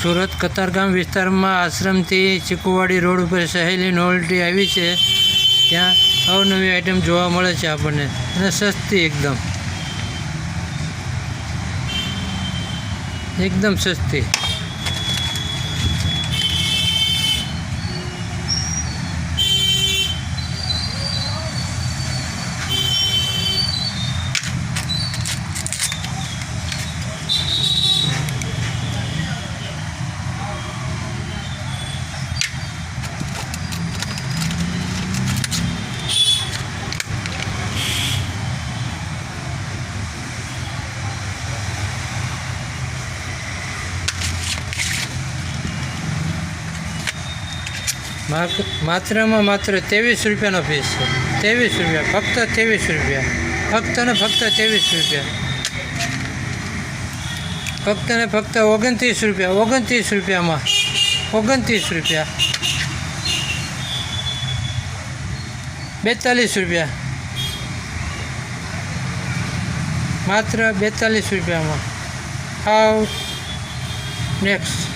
સુરત કતારગામ વિસ્તારમાં આશ્રમથી ચીકુવાડી રોડ ઉપર સહેલી નોવેલ્ટી આવી છે। ત્યાં અવનવી આઈટમ જોવા મળે છે આપણને, અને સસ્તી એકદમ સસ્તી। માત્રમાં માત્ર 23 રૂપિયાનો પીસ છે। 23 રૂપિયા, ફક્ત 23 રૂપિયા, ફક્ત ને ફક્ત 23 રૂપિયા, ફક્ત ને ફક્ત 29 રૂપિયા, 29 રૂપિયામાં 29 રૂપિયા, 42 રૂપિયા, માત્ર 42 રૂપિયામાં। હાવ નેક્સ્ટ